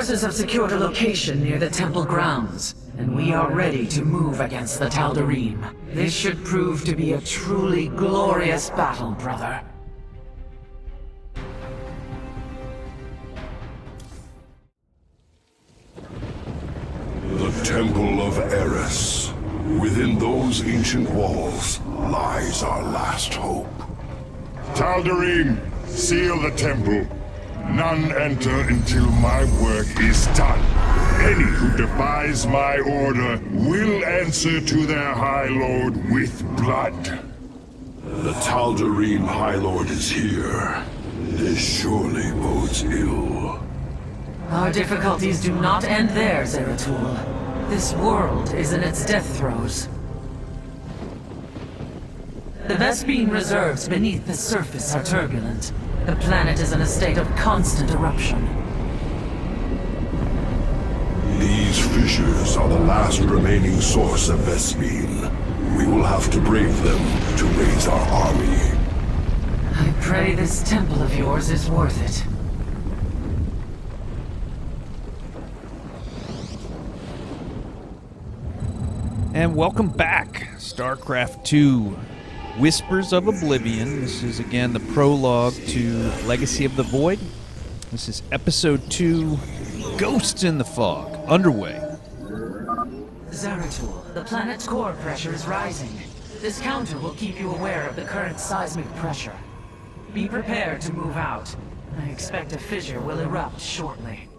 forces have secured a location near the temple grounds, and we are ready to move against the Tal'Darim. This should prove to be a truly glorious battle, brother. The Temple of Eris. Within those ancient walls lies our last hope. Tal'Darim, seal the temple. None enter until my work is done. Any who defies my order will answer to their High Lord with blood. The Tal'Darim High Lord is here. This surely bodes ill. Our difficulties do not end there, Zeratul. This world is in its death throes. The Vespene reserves beneath the surface are turbulent. The planet is in a state of constant eruption. These fissures are the last remaining source of Vespene. We will have to brave them to raise our army. I pray this temple of yours is worth it. And welcome back, StarCraft 2, Whispers of Oblivion. This is again the prologue to Legacy of the Void. This is Episode 2, Ghosts in the Fog, underway. Zeratul, the planet's core pressure is rising. This counter will keep you aware of the current seismic pressure. Be prepared to move out. I expect a fissure will erupt shortly.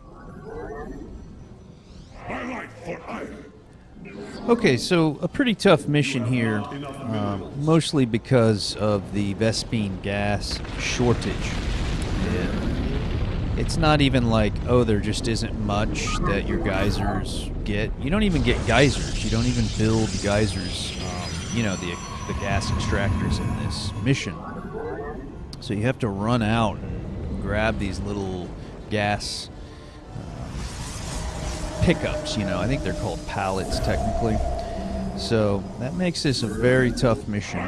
Highlight for iron. Okay, so a pretty tough mission here, mostly because of the Vespene gas shortage. It's not even like, oh, there just isn't much that your geysers get. You don't even get geysers. You don't even build geysers, the gas extractors in this mission. So you have to run out and grab these little gas pickups, I think they're called pallets technically. So that makes this a very tough mission.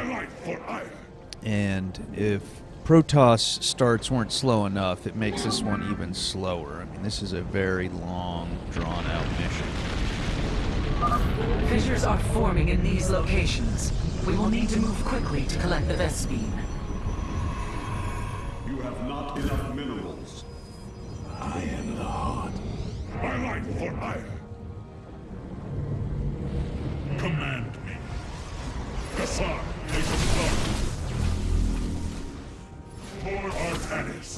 And if Protoss starts weren't slow enough, it makes this one even slower. I mean, this is a very long, drawn-out mission. Fissures are forming in these locations. We will need to move quickly to collect the Vespene. You have not enough minerals. I am the heart. Highlight for iron. Command me. Kassar, take the start. For Artanis.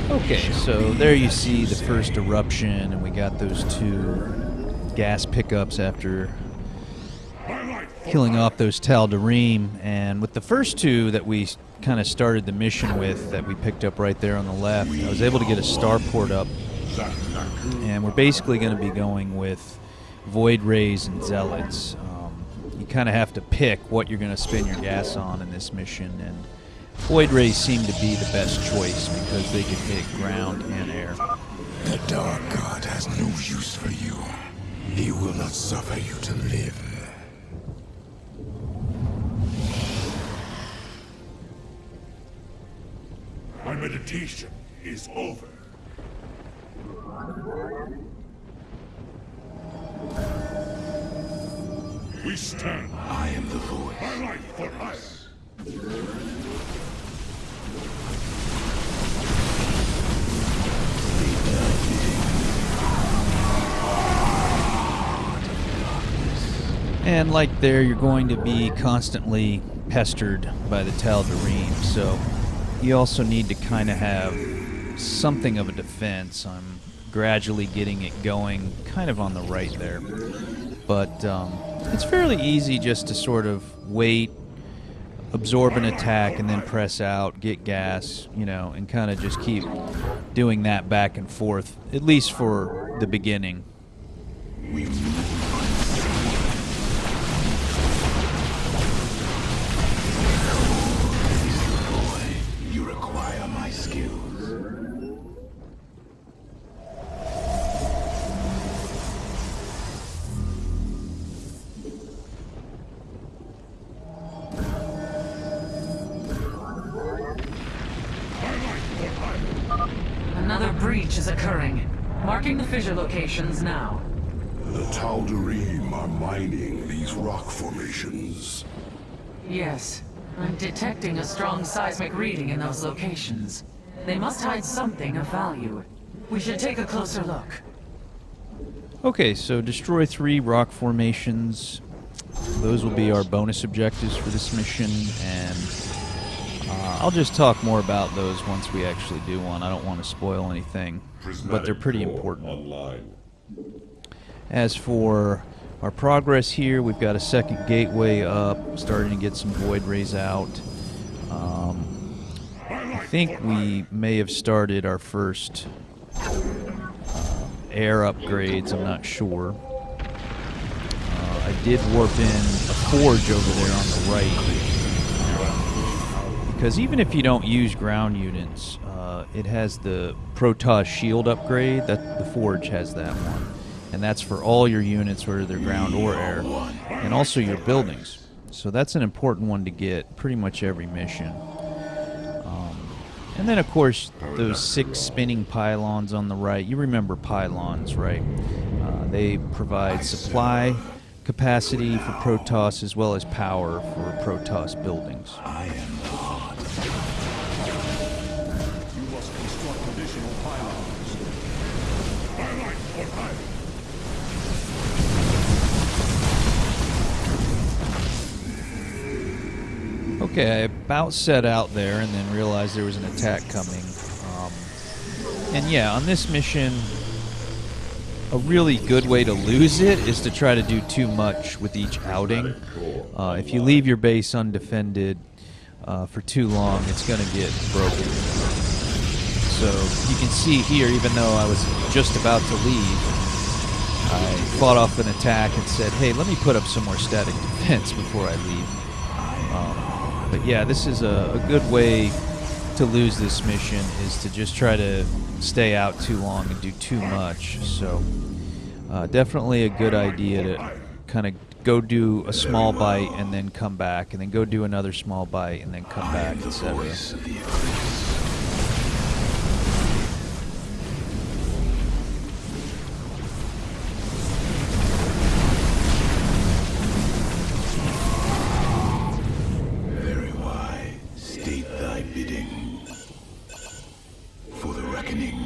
Okay, so there you see the first eruption, and we got those two gas pickups after killing off those Tal'Darim. And with the first two that we kind of started the mission with, that we picked up right there on the left, I was able to get a starport up, and we're basically going to be going with Void Rays and Zealots. You kind of have to pick what you're going to spend your gas on in this mission, and Void Rays seem to be the best choice because they can hit ground and air. The Dark God has no use for you. He will not suffer you to live. My meditation is over. We stand. I am the voice. Highlight for iron. And like there, you're going to be constantly pestered by the Tal'Darim, so you also need to kind of have something of a defense. I'm gradually getting it going kind of on the right there. But it's fairly easy just to sort of wait, absorb an attack, and then press out, get gas, and kind of just keep doing that back and forth, at least for the beginning. You require my skills. breach is occurring. Marking the fissure locations now. The Tal'Darim are mining these rock formations. Yes, I'm detecting a strong seismic reading in those locations. They must hide something of value. We should take a closer look. Okay, so destroy 3 rock formations. Those will be our bonus objectives for this mission, and I'll just talk more about those once we actually do one. I don't want to spoil anything, but they're pretty important. Online. As for our progress here, we've got a second gateway up, starting to get some void rays out. I think we may have started our first air upgrades, I'm not sure. I did warp in a forge over there on the right. Because even if you don't use ground units, it has the Protoss shield upgrade. That the forge has that one. And that's for all your units, whether they're ground or air. And also your buildings. So that's an important one to get pretty much every mission. And then, of course, those 6 spinning pylons on the right. You remember pylons, right? They provide supply capacity for Protoss as well as power for Protoss buildings. I am the heart. You must construct additional pylons. Pylon for pylon. Okay, I about set out there and then realized there was an attack coming. And yeah, on this mission, a really good way to lose it is to try to do too much with each outing. If you leave your base undefended for too long, it's going to get broken. So you can see here, even though I was just about to leave, I fought off an attack and said, hey, let me put up some more static defense before I leave. But yeah, this is a good way to lose this mission, is to just try to stay out too long and do too much. So definitely a good idea to kind of go do a small bite and then come back, and then go do another small bite and then come back, etc. Very wise. State thy bidding. For the reckoning.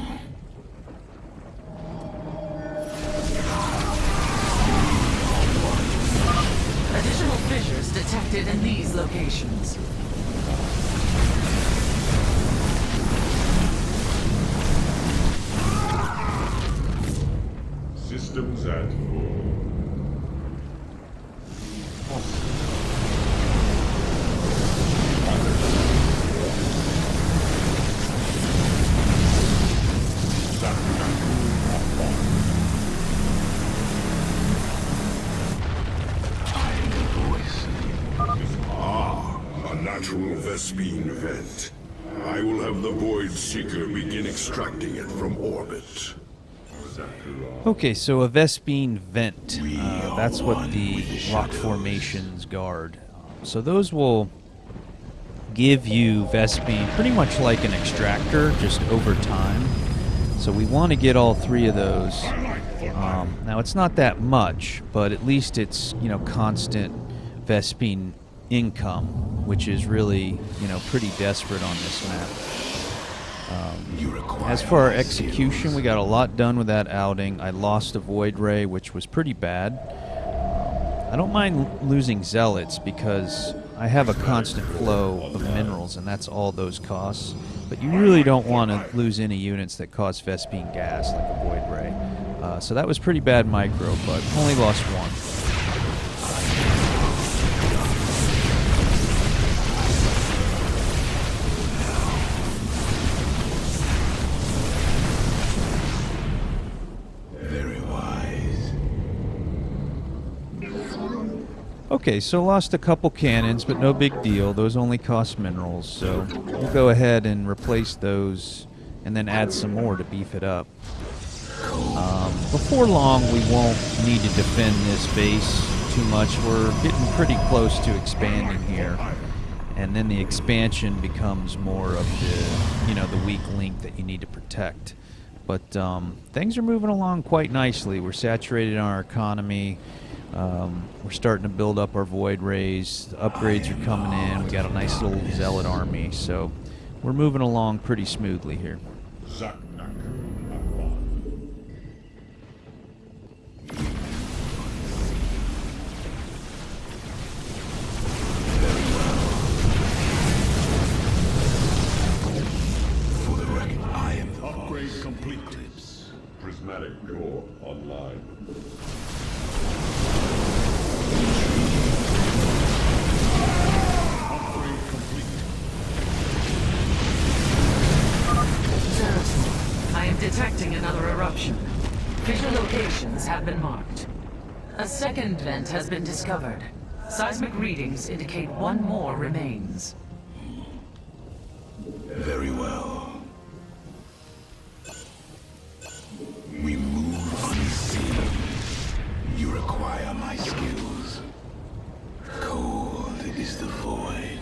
Additional fissures detected in these locations. Systems at full. A natural Vespene vent. I will have the Void Seeker begin extracting it from orbit. Okay, so a Vespene vent. That's what the rock formations guard. So those will give you Vespene pretty much like an extractor, just over time. So we want to get all 3 of those. Now it's not that much, but at least it's, you know, constant Vespene income, which is really, you know, pretty desperate on this map. As for our execution, we got a lot done with that outing. I lost a Void Ray, which was pretty bad. I don't mind losing Zealots because I have a constant flow of minerals, and that's all those costs. But you really don't want to lose any units that cause Vespene gas, like a Void Ray. So that was pretty bad micro, but only lost 1. Okay, so lost a couple cannons, but no big deal. Those only cost minerals, so we'll go ahead and replace those and then add some more to beef it up. Before long, we won't need to defend this base too much. We're getting pretty close to expanding here, and then the expansion becomes more of the, you know, the weak link that you need to protect. But things are moving along quite nicely. We're saturated in our economy. We're starting to build up our void rays. The upgrades are coming in. We got a nice little zealot army, so we're moving along pretty smoothly here. For the record, I am the Upgrade boss. complete. Prismatic core online. Upgrade complete. Zerus, I am detecting another eruption. Fissure locations have been marked. A second vent has been discovered. Seismic readings indicate one more remains. Very well. We move unseen. You require my skills. Cold is the void.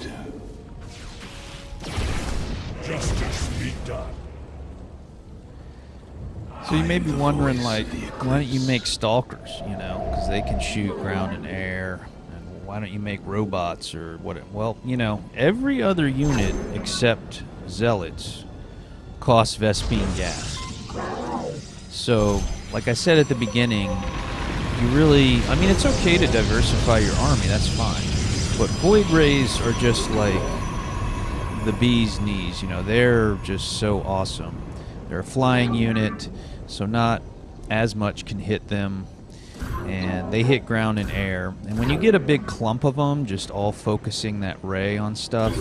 Justice be done. So you may be wondering, like, why don't you make stalkers, you know, because they can shoot ground and air, and why don't you make robots or what? Well, you know, every other unit except zealots costs Vespene gas. So, like I said at the beginning, you really, I mean, it's okay to diversify your army, that's fine, but void rays are just like the bee's knees, you know, they're just so awesome. They're a flying unit, so not as much can hit them, and they hit ground and air. And when you get a big clump of them just all focusing that ray on stuff,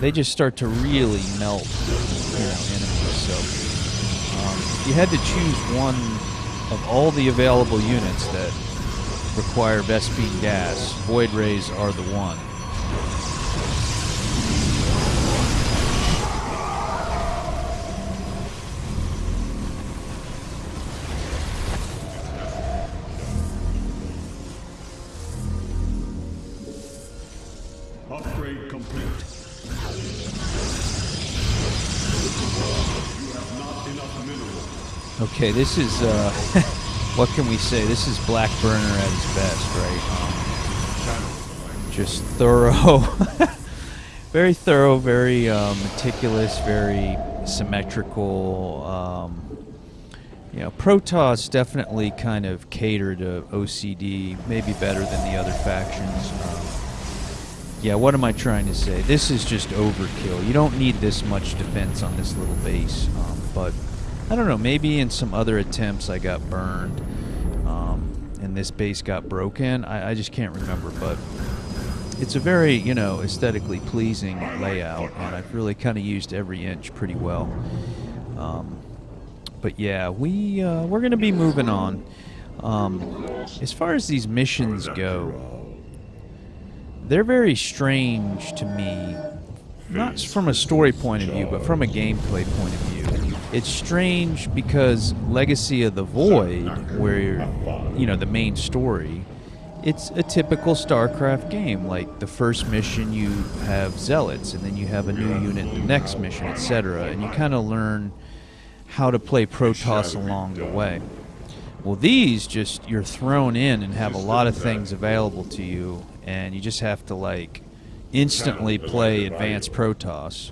they just start to really melt, you know, enemies. So if you had to choose one of all the available units that require Vespene gas, void rays are the one. Upgrade complete. You have not enough minerals. Okay, this is, what can we say? This is Black Burner at his best, right? Just thorough. Very thorough, very meticulous, very symmetrical. You know, Protoss definitely kind of cater to OCD, maybe better than the other factions. Yeah, what am I trying to say? This is just overkill. You don't need this much defense on this little base. But, I don't know, maybe in some other attempts I got burned, and this base got broken. I just can't remember, but it's a very, you know, aesthetically pleasing layout, and I've really kind of used every inch pretty well. But yeah, we're going to be moving on. As far as these missions go, they're very strange to me, not from a story point of view, but from a gameplay point of view. It's strange because Legacy of the Void, where, you know, the main story, it's a typical StarCraft game. Like, the first mission you have zealots, and then you have a new unit the next mission, etc. And you kind of learn how to play Protoss along the way. Well, these just, you're thrown in and have a lot of things available to you, and you just have to, like, instantly play advanced Protoss.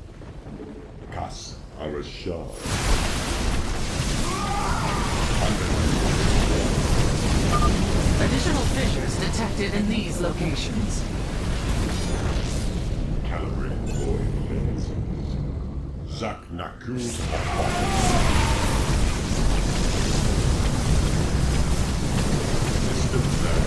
Additional fissures detected in these locations. Calibrating void lens. Zaknaku. System set.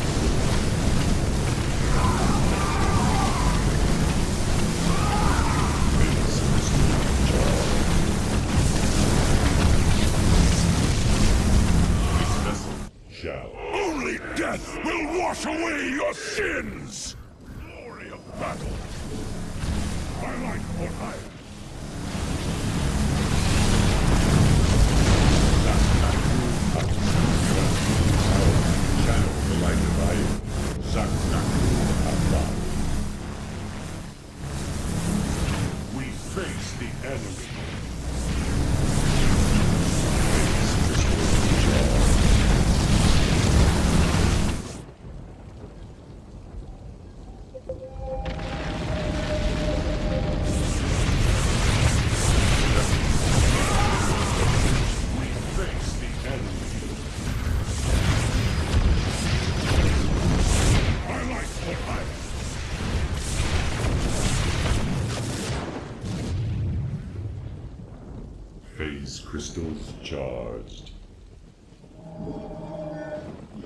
Only death will wash away your sins! Glory of battle! My life for hire! Channel the light of Iron. Zaknaku Abba. We face the enemy. Phase crystals charged.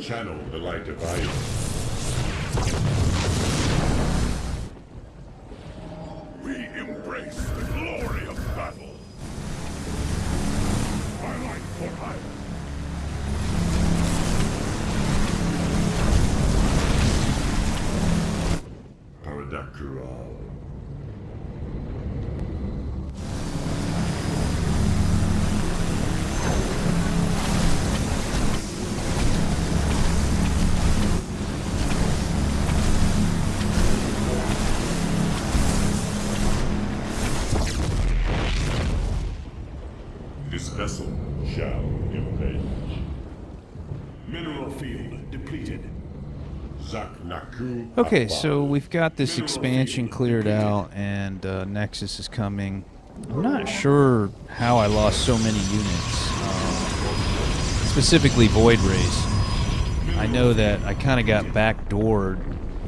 Channel the light of iron. We embrace the glory of battle. My light for hire. Paradakral. This vessel shall impinge. Mineral field depleted. Okay, so we've got this expansion cleared out, and Nexus is coming. I'm not sure how I lost so many units, specifically Void Rays. I know that I kind of got backdoored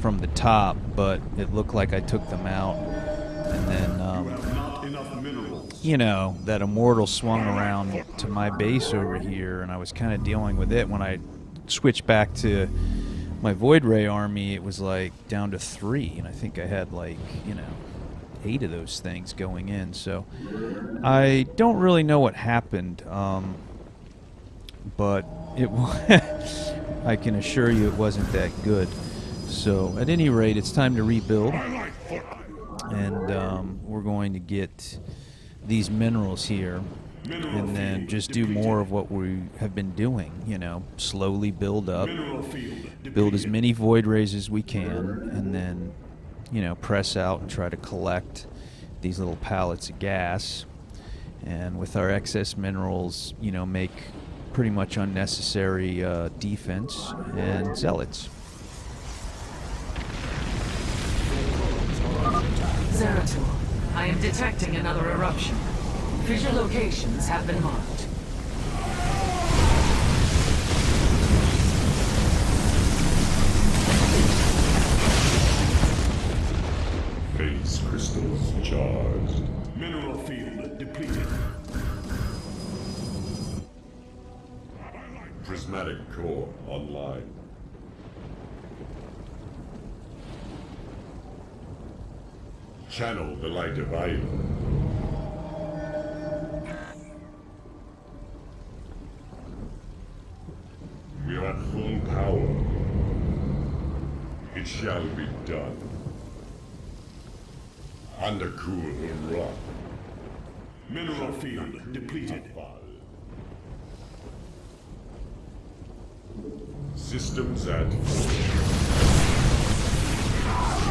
from the top, but it looked like I took them out, and then you know, that Immortal swung around to my base over here, and I was kind of dealing with it. When I switched back to my Void Ray army, it was like down to 3, and I think I had like, you know, 8 of those things going in. So I don't really know what happened, but it I can assure you it wasn't that good. So at any rate, it's time to rebuild, and we're going to get these minerals here, and then just do more of what we have been doing, you know, slowly build up, build as many Void Rays as we can, and then, you know, press out and try to collect these little pallets of gas, and with our excess minerals, you know, make pretty much unnecessary defense and zealots. Zeratul, I am detecting another eruption. Fissure locations have been marked. Phase crystals charged. Mineral field depleted. Prismatic core online. Channel the light of iron. We are at full power. It shall be done. Undercool rock. Mineral field depleted. Systems at full.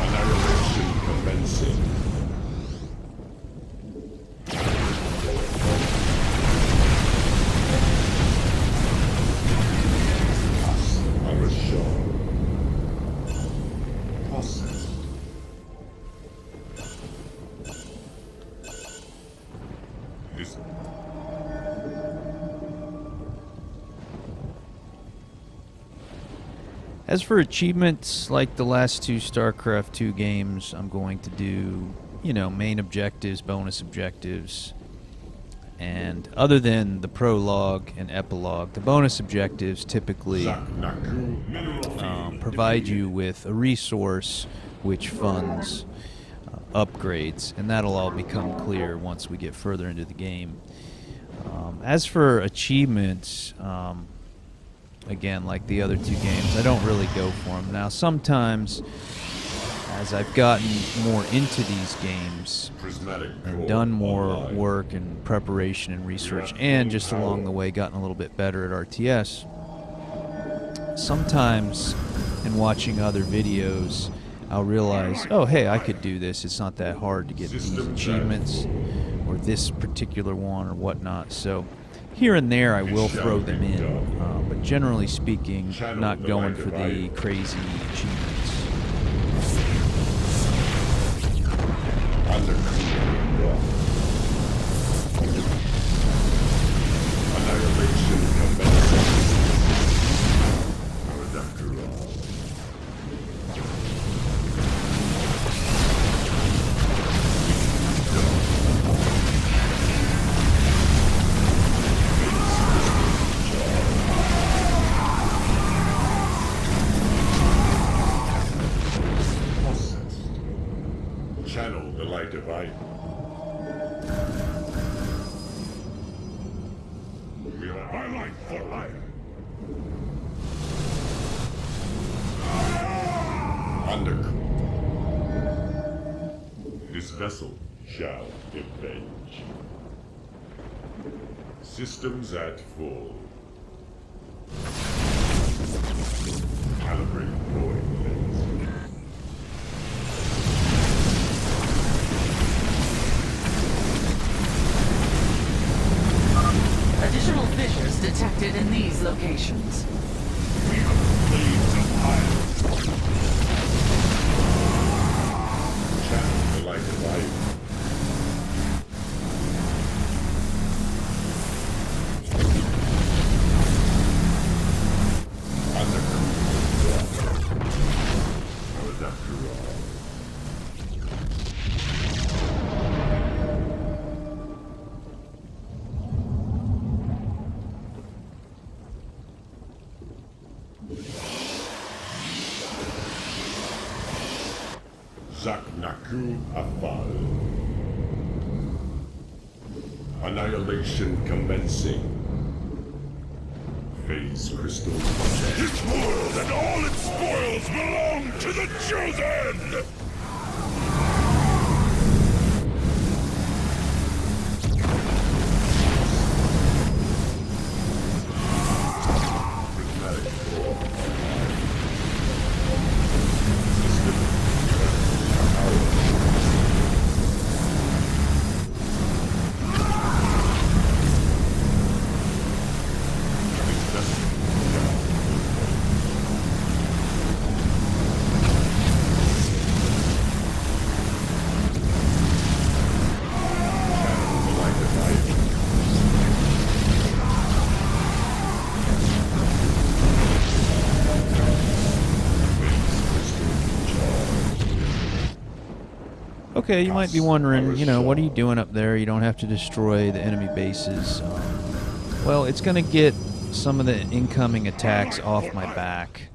Annihilation commencing. As for achievements, like the last 2 StarCraft 2 games, I'm going to do, you know, main objectives, bonus objectives, and other than the Prologue and Epilogue, the bonus objectives typically provide you with a resource which funds upgrades, and that'll all become clear once we get further into the game. As for achievements, again, like the other 2 games, I don't really go for them. Now, sometimes, as I've gotten more into these games and done more work and preparation and research, and just along the way gotten a little bit better at RTS, sometimes in watching other videos, I'll realize, oh, hey, I could do this. It's not that hard to get these achievements or this particular one or whatnot. So here and there, I will throw them in, but generally speaking, not going for the crazy achievements. Channel the light divine. We are by light for life. Undercool. This vessel shall avenge. Systems at full. Calibrate void lens. Additional fissures detected in these locations. We are blades of fire. Channel the light of life. Zaknaku Afal. Annihilation commencing. Phase crystal. This world and all its spoils belong to the chosen! Okay, you might be wondering, you know, what are you doing up there? You don't have to destroy the enemy bases. Well, it's going to get some of the incoming attacks off my back.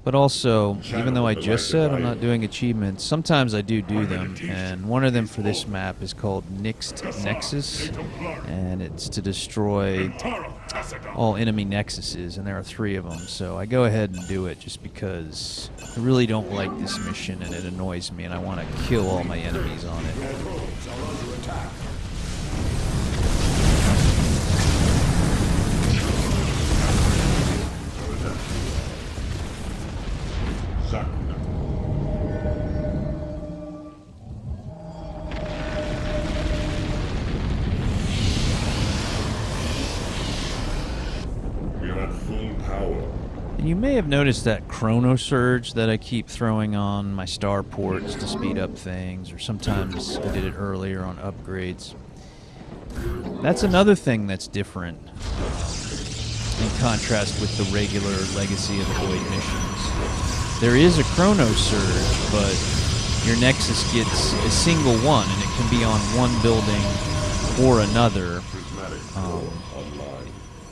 But also, even though I just said I'm not doing achievements, sometimes I do them. And one of them for this map is called Nexus. And it's to destroy all enemy nexuses, and there are 3 of them. So I go ahead and do it just because I really don't like this mission and it annoys me, and I want to kill all my enemies on it. You may have noticed that chrono surge that I keep throwing on my star ports to speed up things, or sometimes I did it earlier on upgrades. That's another thing that's different in contrast with the regular Legacy of the Void missions. There is a chrono surge, but your Nexus gets a single one, and it can be on one building or another.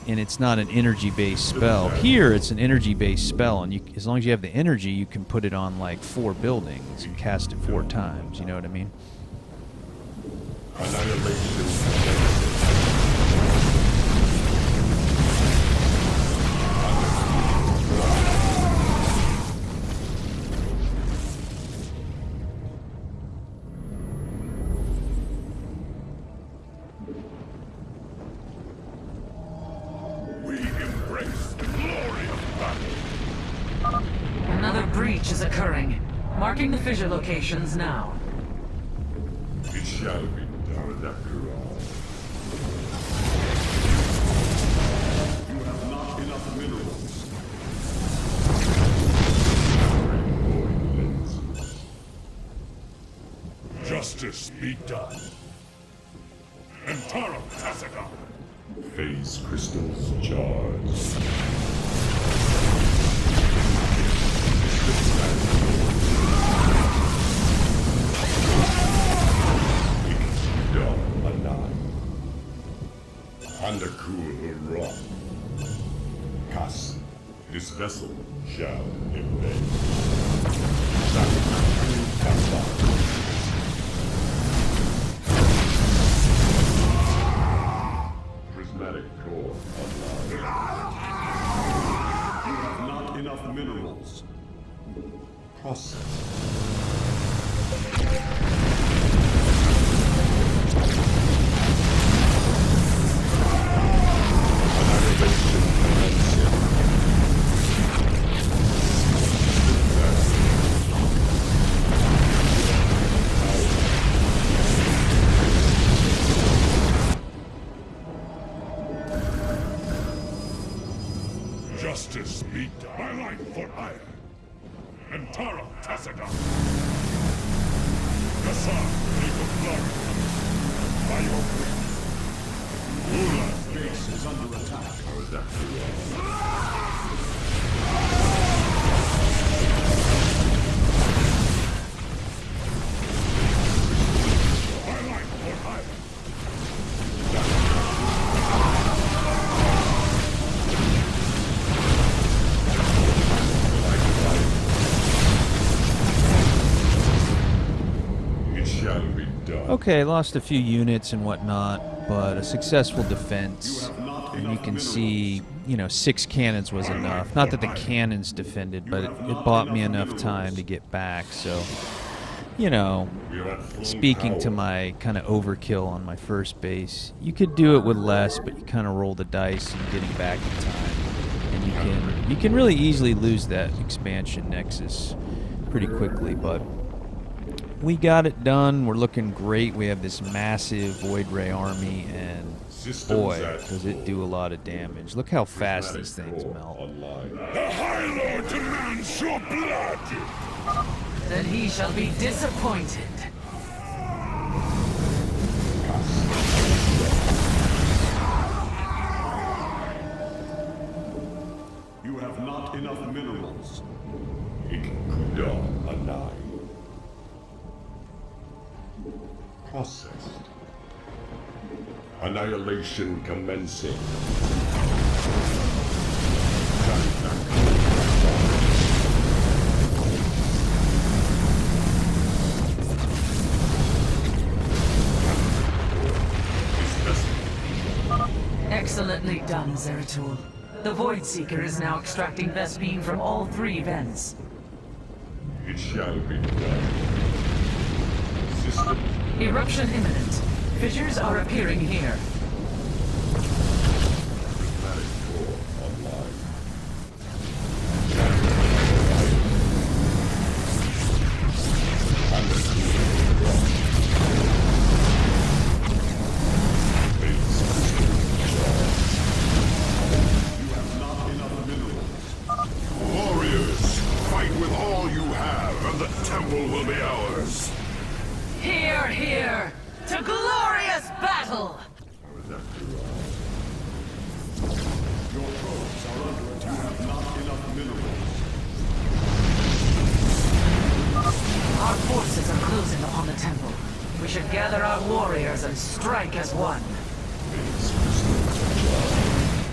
And it's not an energy-based spell. Here, it's an energy-based spell, and as long as you have the energy, you can put it on, like, 4 buildings and cast it 4 times, you know what I mean? Another breach is occurring. Marking the fissure locations now. It shall be done after all. You have not enough minerals. Justice be done. Antara Tassadar. Phase crystals charged. Undercool rock. Cast. This vessel shall invade. Base is under attack. It shall be done. Okay, lost a few units and whatnot, but a successful defense. And you can see, you know, 6 cannons was enough. Not that the cannons defended, but it bought me enough time to get back. So, you know, speaking to my kind of overkill on my first base, you could do it with less, but you kind of roll the dice and getting back in time. And you can really easily lose that expansion nexus pretty quickly, but we got it done. We're looking great. We have this massive Void Ray army, and boy, does it do a lot of damage. Look how fast these things melt. The High Lord demands your blood! Then he shall be disappointed. You have not enough minerals. Ikkuda alive. Processed. Annihilation commencing. Excellently done, Zeratul. The Void Seeker is now extracting Vespene from all 3 vents. It shall be done. System. Eruption imminent. Fissures are appearing here. Prismatic core online. You have not enough minerals. Warriors, fight with all you have, and the temple will be ours. Here, here! To glorious battle! Your probes are under attack. You have not enough minerals. Our forces are closing upon the temple. We should gather our warriors and strike as one.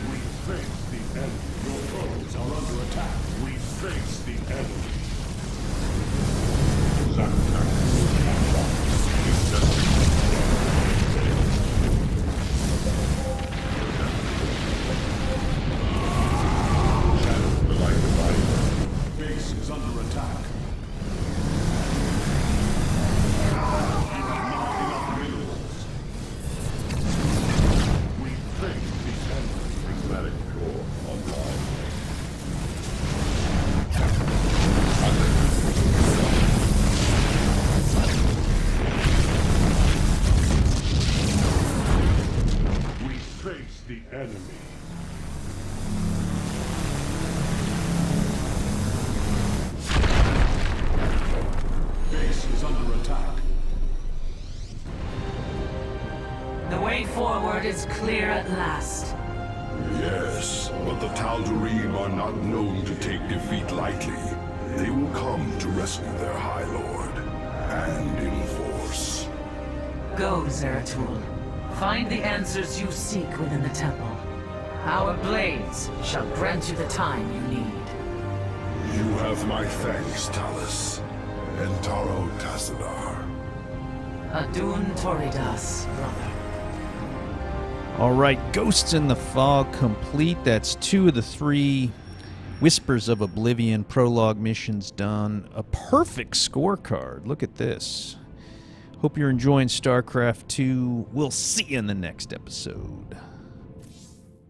We face the enemy. Your probes are under attack. We face the enemy. Base is under attack. You have not enough minerals. We face the enemy. Prismatic core online. We face the enemy. Base is under attack. The way forward is clear at last. Yes, but the Tal'Darim are not known to take defeat lightly. They will come to rescue their High Lord, and in force. Go, Zeratul. Find the answers you seek within the temple. Our blades shall grant you the time you need. You have my thanks, Talus. Entaro Tassadar. Adun Toridas, brother. All right, Ghosts in the Fog complete. That's 2 of the 3 Whispers of Oblivion prologue missions done. A perfect scorecard. Look at this. Hope you're enjoying StarCraft 2. We'll see you in the next episode.